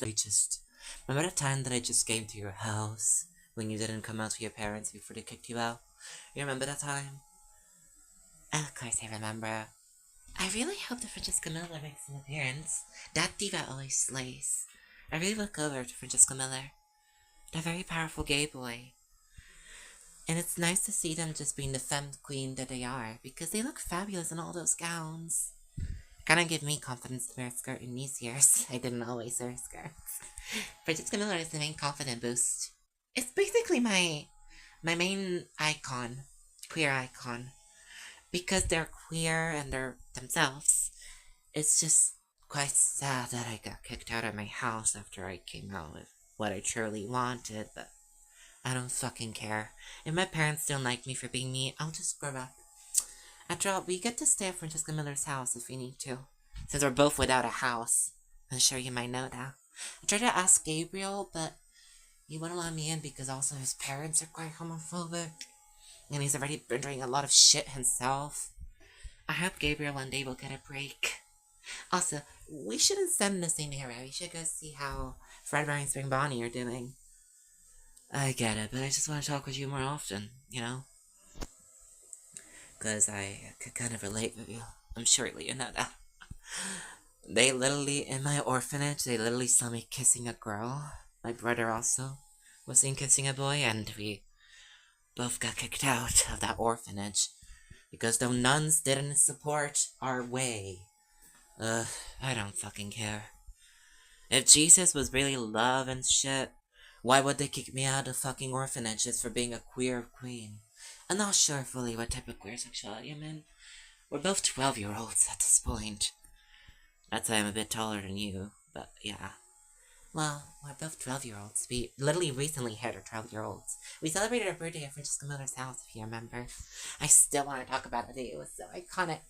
Remember the time that I just came to your house when you didn't come out to your parents before they kicked you out? You remember that time? Of course I remember. I really hope that Francesco Miller makes an appearance. That diva always slays. I really look over to Francesco Miller. The very powerful gay boy. And it's nice to see them just being the femme queen that they are, because they look fabulous in all those gowns. Kinda give me confidence to wear a skirt in these years. I didn't always wear skirts. Francesca Miller is the main confident boost. It's basically my main icon, queer icon. Because they're queer and they're themselves. It's just quite sad that I got kicked out of my house after I came out with what I truly wanted, but I don't fucking care. If my parents don't like me for being me, I'll just grow up. After all, we get to stay at Francesca Miller's house if we need to. Since we're both without a house. I'm sure you might know that. I tried to ask Gabriel, but he wouldn't let me in because also his parents are quite homophobic. And he's already been doing a lot of shit himself. I hope Gabriel one day will get a break. Also, we shouldn't send in the same area. We should go see how Fredbear and Spring Bonnie are doing. I get it, but I just want to talk with you more often, you know? Because I could kind of relate with you. I'm sure you know that. They literally, in my orphanage, they literally saw me kissing a girl. My brother also was seen kissing a boy, and we both got kicked out of that orphanage. Because the nuns didn't support our way. I don't fucking care. If Jesus was really love and shit, why would they kick me out of fucking orphanage just for being a queer queen? I'm not sure fully what type of queer sexuality I'm in. We're both 12-year-olds at this point. That's why I'm a bit taller than you, but yeah. Well, we're both 12-year-olds. We literally recently hit our 12-year-olds. We celebrated our birthday at Francesca Miller's house, if you remember. I still want to talk about it. It was so iconic.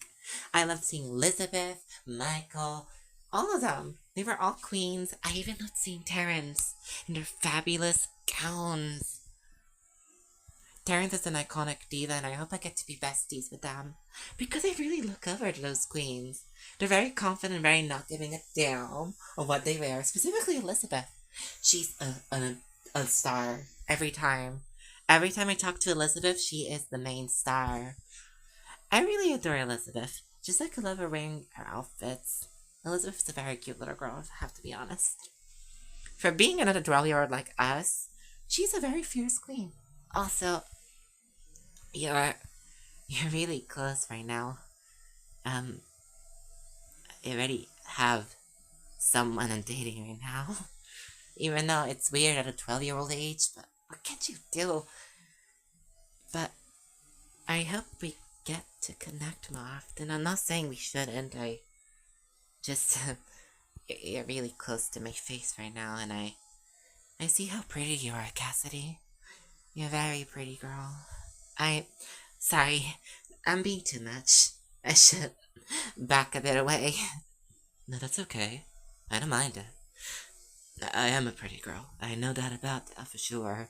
I loved seeing Elizabeth, Michael, all of them. They were all queens. I even loved seeing Terrence in their fabulous gowns. Terrence is an iconic diva, and I hope I get to be besties with them. Because I really look over to those queens. They're very confident, very not giving a damn of what they wear. Specifically Elizabeth. She's a star every time. Every time I talk to Elizabeth, she is the main star. I really adore Elizabeth. Just like I love her wearing her outfits. Elizabeth is a very cute little girl, if I have to be honest. For being another 12-year-old like us, she's a very fierce queen. Also, you're really close right now. You already have someone I'm dating right now. Even though it's weird at a 12-year-old age, but what can you do? But I hope we get to connect more often. I'm not saying we shouldn't. I just you're really close to my face right now, and I see how pretty you are, Cassidy. You're a very pretty girl. Sorry, I'm being too much. I should back a bit away. No, that's okay. I don't mind it. I am a pretty girl. I know that about that for sure.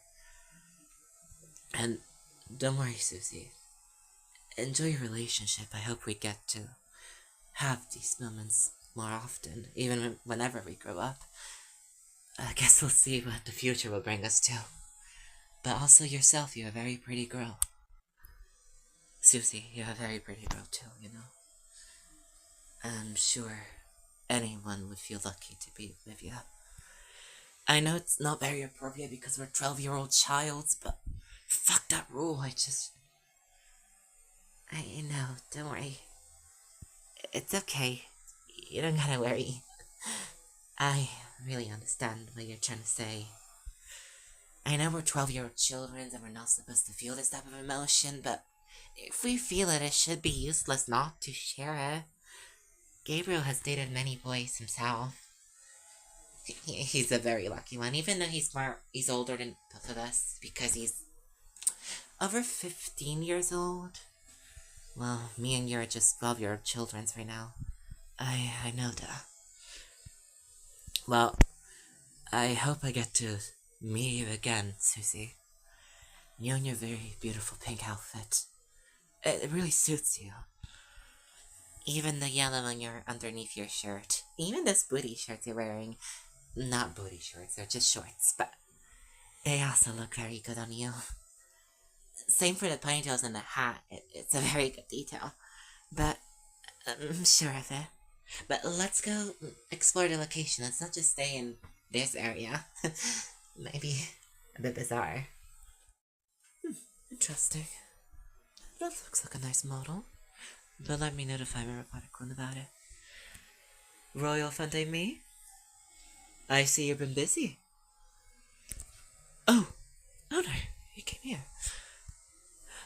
And don't worry, Susie. Enjoy your relationship. I hope we get to have these moments more often, even whenever we grow up. I guess we'll see what the future will bring us to. But also yourself, you're a very pretty girl. Susie, you're a very pretty girl too, you know? I'm sure anyone would feel lucky to be with you. I know it's not very appropriate because we're 12-year-old childs, but fuck that rule. I know, don't worry. It's okay. You don't gotta worry. I really understand what you're trying to say. I know we're 12-year-old children and we're not supposed to feel this type of emotion, but if we feel it, it should be useless not to share it. Gabriel has dated many boys himself. He's a very lucky one, even though he's older than both of us, because he's over 15 years old. Well, me and you are just 12-year-old children right now. I know that. Well, I hope I get to meet you again, Susie. You and your very beautiful pink outfit. It really suits you. Even the yellow on your underneath your shirt. Even this booty shirt you're wearing. Not booty shorts, they're just shorts, but they also look very good on you. Same for the ponytails and the hat, it's a very good detail. But I'm sure of it. But let's go explore the location. Let's not just stay in this area. Maybe a bit bizarre. Interesting. That looks like a nice model. But let me notify my robotic one about it. Royal Fante me? I see you've been busy. Oh, Honor, you came here.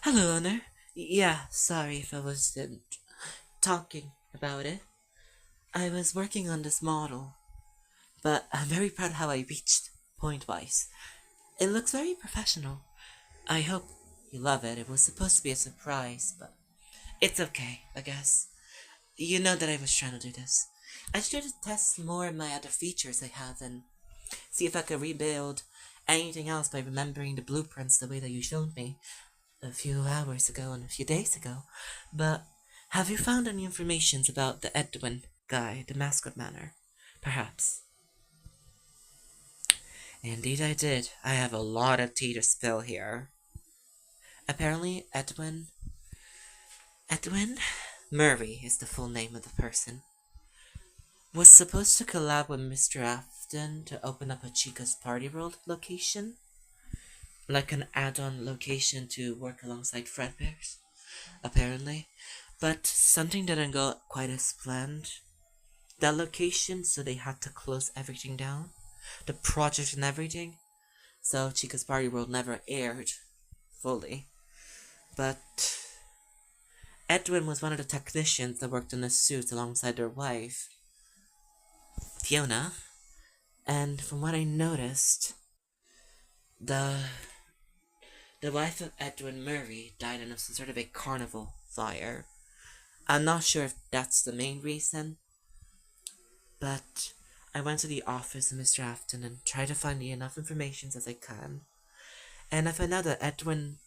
Hello, Honor. Yeah, sorry if I was talking about it. I was working on this model, but I'm very proud of how I reached point-wise. It looks very professional. I hope you love it. It was supposed to be a surprise, but it's okay, I guess. You know that I was trying to do this. I tried to test more of my other features I have and see if I could rebuild anything else by remembering the blueprints the way that you showed me a few hours ago and a few days ago. But have you found any information about the Edwin guy, the mascot manor? Perhaps. Indeed I did. I have a lot of tea to spill here. Apparently, Edwin Murray is the full name of the person, was supposed to collab with Mr. Afton to open up a Chica's Party World location, like an add-on location to work alongside Fredbear's, apparently, but something didn't go quite as planned. That location, so they had to close everything down, the project and everything, so Chica's Party World never aired fully. But Edwin was one of the technicians that worked on the suits alongside their wife, Fiona, and from what I noticed, the wife of Edwin Murray died in some sort of a carnival fire. I'm not sure if that's the main reason, but I went to the office of Mr. Afton and tried to find enough information as I can, and I found out that Edwin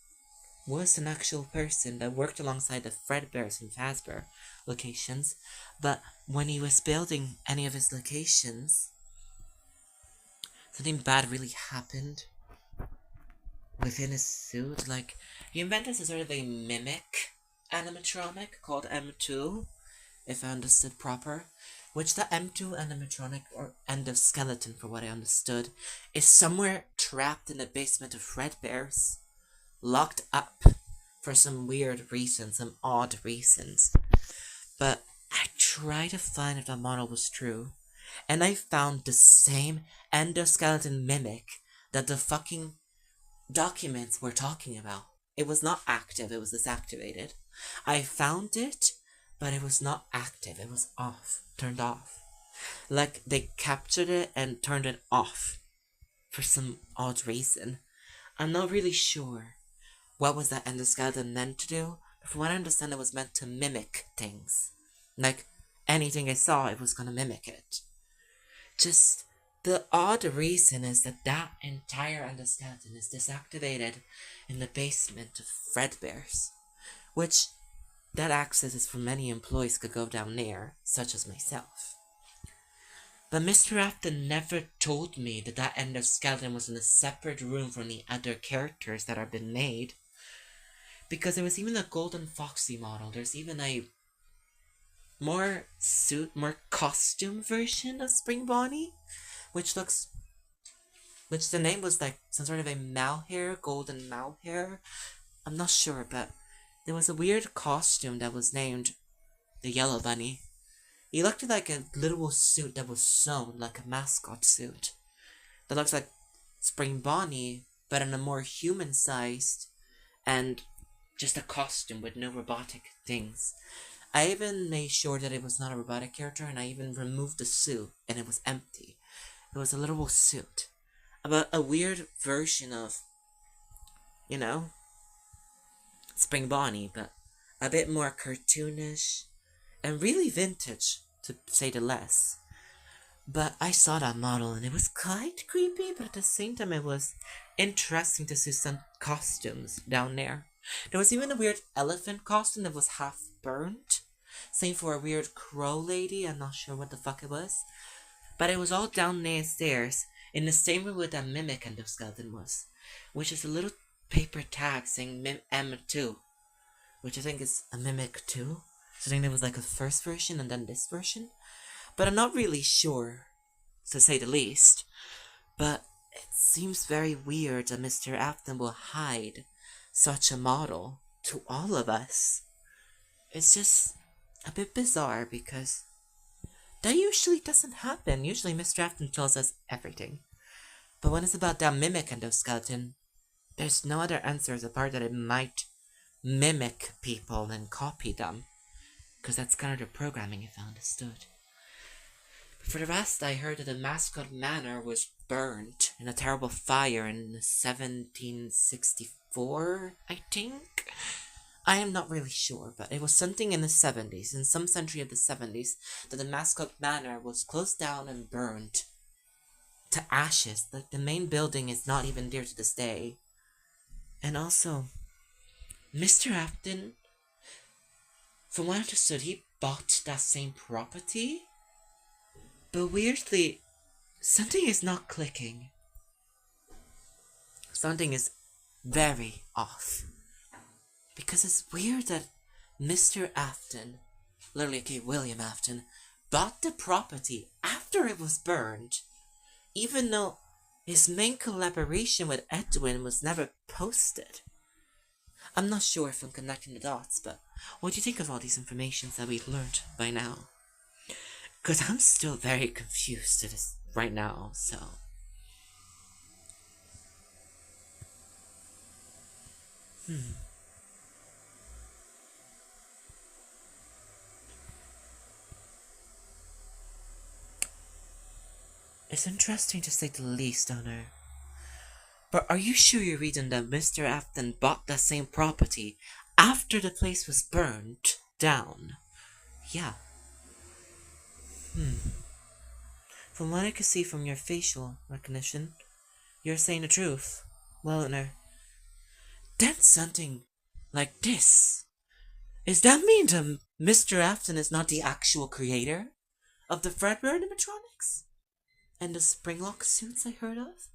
was an actual person that worked alongside the Fredbear's and Fazbear locations, but when he was building any of his locations, something bad really happened within his suit. Like, he invented a sort of a mimic animatronic called M2, if I understood proper, which the M2 animatronic, or endoskeleton for what I understood, is somewhere trapped in the basement of Fredbear's, locked up for some weird reasons, some odd reasons. But I tried to find if that model was true, and I found the same endoskeleton mimic that the fucking documents were talking about. It was not active, it was disactivated. I found it, but it was not active, it was off, turned off. Like, they captured it and turned it off for some odd reason. I'm not really sure what was that endoskeleton meant to do, but from what I understand, it was meant to mimic things. Like, anything I saw, it was gonna mimic it. Just, the odd reason is that that entire endoskeleton is disactivated in the basement of Fredbear's, which that access is for many employees could go down there, such as myself. But Mr. Afton never told me that that endoskeleton was in a separate room from the other characters that have been made, because there was even a Golden Foxy model. There's even a more costume version of Spring Bonnie, which the name was like some sort of a mohair, golden mohair. I'm not sure, but there was a weird costume that was named the Yellow Bunny. He looked like a literal suit that was sewn, like a mascot suit. That looks like Spring Bonnie, but in a more human-sized and just a costume with no robotic things. I even made sure that it was not a robotic character, and I even removed the suit, and it was empty. It was a literal suit. About a weird version of, you know, Spring Bonnie, but a bit more cartoonish, and really vintage, to say the less. But I saw that model, and it was quite creepy, but at the same time it was interesting to see some costumes down there. There was even a weird elephant costume that was half burnt. Same for a weird crow lady, I'm not sure what the fuck it was. But it was all down the stairs, in the same room where that mimic endoskeleton was, which is a little paper tag saying M2, which I think is a mimic 2. So I think there was like a first version and then this version. But I'm not really sure, to say the least. But it seems very weird that Mr. Afton will hide such a model to all of us. It's just a bit bizarre because that usually doesn't happen. Usually Mr. Afton tells us everything. But when it's about that mimic endoskeleton, there's no other answers apart that it might mimic people and copy them. Because that's kind of the programming, if I understood. But for the rest, I heard that the mascot manor was burnt in a terrible fire in 1764, I think? I am not really sure, but it was something in the 70s, in some century of the 70s, that the mascot manor was closed down and burned to ashes. Like, the main building is not even there to this day. And also, Mr. Afton, from what I understood, he bought that same property. But weirdly, something is not clicking. Something is very off. Because it's weird that Mr. Afton, literally, okay, William Afton, bought the property after it was burned, even though his main collaboration with Edwin was never posted. I'm not sure if I'm connecting the dots, but what do you think of all these informations that we've learned by now? Because I'm still very confused to this right now, so... It's interesting to say the least, Honor. But are you sure you're reading that Mr. Afton bought that same property after the place was burned down? Yeah. From what I can see from your facial recognition, you're saying the truth. Well, Honor, then something like this. Does that mean that Mr. Afton is not the actual creator of the Fredbear animatronics? And the Springlock suits I heard of?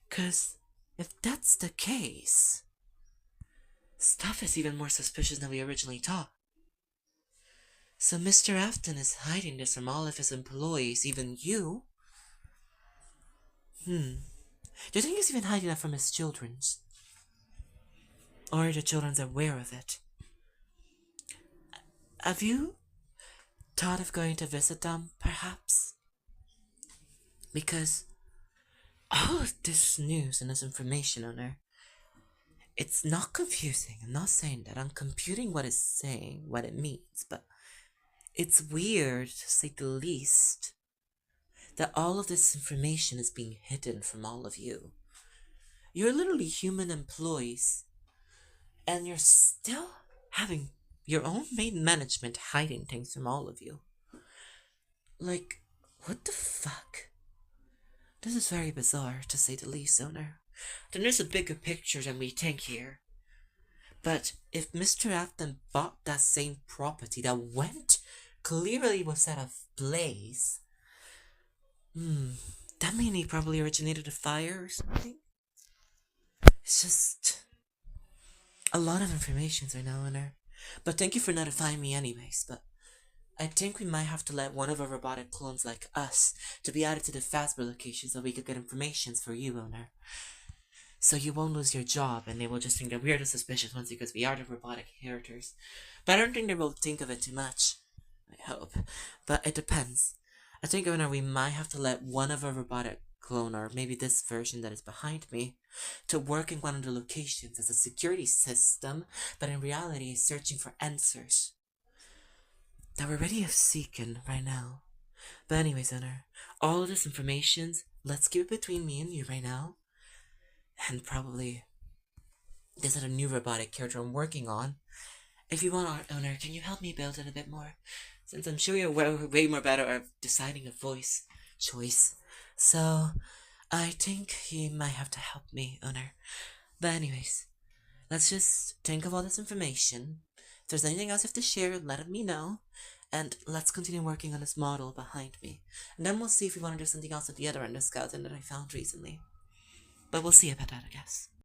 'Cause if that's the case, stuff is even more suspicious than we originally thought. So Mr. Afton is hiding this from all of his employees, even you? Do you think he's even hiding that from his children's? Or are the children's aware of it? Have you thought of going to visit them, perhaps? Because all of this news and this information on her, it's not confusing. I'm not saying that. I'm computing what it's saying, what it means, but it's weird, to say the least, that all of this information is being hidden from all of you. You're literally human employees, and you're still having your own main management hiding things from all of you. Like, what the fuck? This is very bizarre, to say the least, Owner. Then there's a bigger picture than we think here. But if Mr. Afton bought that same property that clearly was set ablaze, that means he probably originated a fire or something? It's just a lot of information right now, Owner. But thank you for notifying me anyways, but I think we might have to let one of our robotic clones like us to be added to the Fazbear location so we could get information for you, Owner. So you won't lose your job, and they will just think that we're the suspicious ones because we are the robotic characters. But I don't think they will think of it too much. I hope. But it depends. I think, Owner, we might have to let one of our robotic clone, or maybe this version that is behind me, to work in one of the locations as a security system, but in reality is searching for answers that we're ready of seeking right now. But anyways, Owner, all of this information, let's keep it between me and you right now. And probably there's a new robotic character I'm working on. If you want, Owner, can you help me build it a bit more? Since I'm sure you're way more better at deciding a voice choice. So, I think you might have to help me, Owner. But anyways, let's just think of all this information. If there's anything else you have to share, let me know. And let's continue working on this model behind me. And then we'll see if we want to do something else at the other end of skeleton that I found recently. But we'll see about that, I guess.